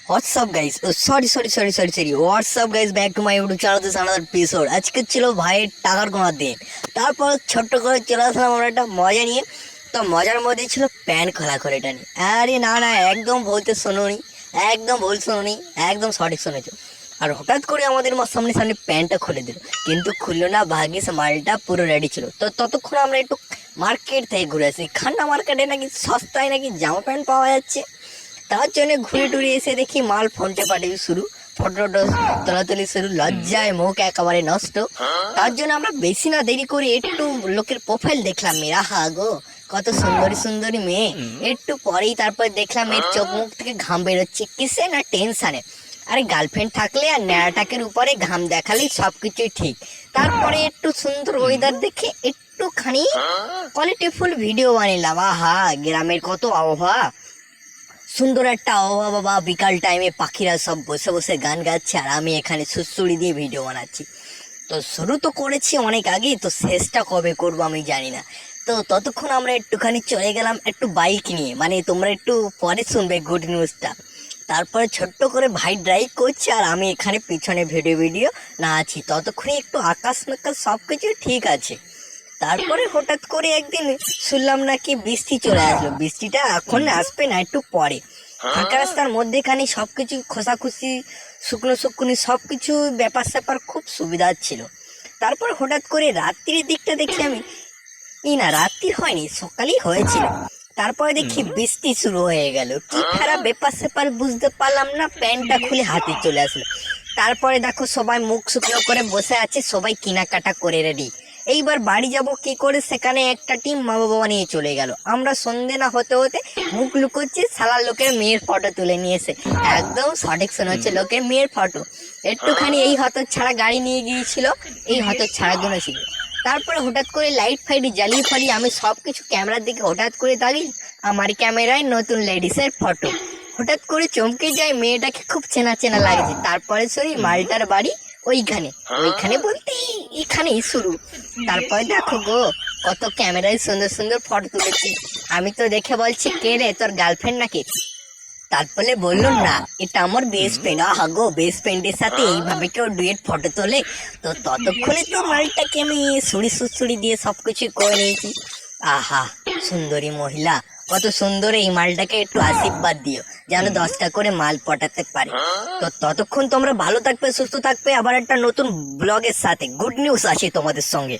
WhatsApp guys, sorry WhatsApp guys, back to my YouTube channel this another episode. আজকে ছিল ভাইয়ের টাকার গোনার দিন। তারপর ছোট্ট করে চলে আসলাম আমরা একটা মজা নিয়ে। তো মজার মধ্যে ছিল প্যান খোলা করে টানি। আরে না, একদম বলতে শোনোনি, একদম ভুল শোনোনি, একদম সঠিক শুনেছো। আর হঠাৎ করে আমাদের সামনে প্যান্টটা খুলে দিল, কিন্তু খুললো না, ভাগ্যিস মালটা পুরো রেডি ছিল। তো ততক্ষণ আমরা একটু মার্কেট থেকে ঘুরে আসি। খান্না মার্কেটে নাকি সস্তায় নাকি জামা প্যান্ট পাওয়া যাচ্ছে। তার জন্য ঘুরে টুরে এসে দেখি মাল ফোনটে পাঠিয়ে শুরু, ফটো তোলাতুলি শুরু, লজ্জায় মুখ একেবারে নষ্ট। তার জন্য আমরা বেশি না দেরি করে একটু লোকের প্রোফাইল দেখলাম। মেয়েরা হা গো, কত সুন্দরী সুন্দরী মেয়ে। একটু পরেই তারপর দেখলাম এর চোখ মুখ থেকে ঘাম বেরোচ্ছে, কিসে না টেনশনে। আরে গার্লফ্রেন্ড থাকলে আর ন্যাড়াটাকের উপরে ঘাম দেখালেই সবকিছুই ঠিক। তারপরে একটু সুন্দর ওয়েদার দেখে একটুখানি কোয়ালিটিফুল ভিডিও বানিলাম। আহা, গ্রামের কত আবহাওয়া, সুন্দর একটা আবহাওয়া বাবা। বিকাল টাইমে পাখিরা সব বসে বসে গান গাচ্ছে, আর আমি এখানে সুড়সুড়ি দিয়ে ভিডিও বানাচ্ছি। তো শুরু তো করেছি অনেক আগে, তো শেষটা কবে করবো আমি জানি না। তো ততক্ষণ আমরা একটুখানি চলে গেলাম একটু বাইক নিয়ে, মানে তোমরা একটু পরে শুনবে গুড নিউজটা। তারপরে ছোট্ট করে ভাই ড্রাইভ করছে, আর আমি এখানে পিছনে ভিডিও না আছি। ততক্ষণে একটু আকাশ নাকাশ সব কিছু ঠিক আছে। তারপরে হঠাৎ করে একদিন শুনলাম নাকি বৃষ্টি চলে আসলো। বৃষ্টিটা এখন আসবে না, একটু পরে। ফাঁকা রাস্তার মধ্যেখানে সবকিছু খোসাখুসি, শুকনো শুকনো সবকিছু ব্যাপার স্যাপার খুব সুবিধা ছিল। তারপর হঠাৎ করে রাত্রির দিকটা দেখি আমি, না রাত্রি হয়নি, সকালই হয়েছিল। তারপরে দেখি বৃষ্টি শুরু হয়ে গেল। কি খারাপ ব্যাপার স্যাপার বুঝতে পারলাম না, প্যান্টটা খুলে হাতে চলে আসলো। তারপরে দেখো সবাই মুখ শুকনো করে বসে আছে, সবাই কেনাকাটা করে রেডি। এইবার বাড়ি যাব কি করে, সেখানে একটা টিম মা বাবা নিয়ে চলে গেল। আমরা সন্ধে না হতে হতে মুখ লুকোচ্ছি, সালা লোকের মেয়ের ফটো তুলে নিয়েছে। একদম সঠিক শোনা হচ্ছে, লোকের মেয়ের ফটো। একটুখানি এই হতচ্ছাড়া গাড়ি নিয়ে গিয়েছিল, এই হতচ্ছাড়া গুলো ছিল। তারপরে হঠাৎ করে লাইট ফাইট জ্বালিয়ে ফালিয়ে আমি সবকিছু ক্যামেরার দিকে হঠাৎ করে তাকিয়ে, আমার ক্যামেরায় নতুন লেডিসের ফটো। হঠাৎ করে চমকে যায়, মেয়েটাকে খুব চেনা চেনা লাগছে। তারপরে সরি মালটার বাড়ি ওইখানে, ওইখানে বলতে এখানেই শুরু। তারপরে দেখো গো, কত ক্যামেরায় সুন্দর সুন্দর ফটো তুলেছি। আমি তো দেখে বলছি, কে রে, তোর গার্লফ্রেন্ড নাকি? তারপরে বললো না, এটা আমার বেস্ট ফ্রেন্ড। আহা গো, বেস্ট ফ্রেন্ডের সাথে এইভাবে কেউ ডুয়েট ফটো তোলে? তো ততক্ষণে তো মালটাকে আমি সুড়সুড়ি দিয়ে সবকিছু করে নিয়েছি। আহা, সুন্দরী মহিলা, কত সুন্দর। এই মালটাকে একটু আশীর্বাদ দিও, যেন 10টা করে মাল পটাতে পারে। তো ততক্ষণ তোমরা ভালো থাকবে, সুস্থ থাকবে। আবার একটা নতুন ব্লগের সাথে গুড নিউজ আছে তোমাদের সঙ্গে।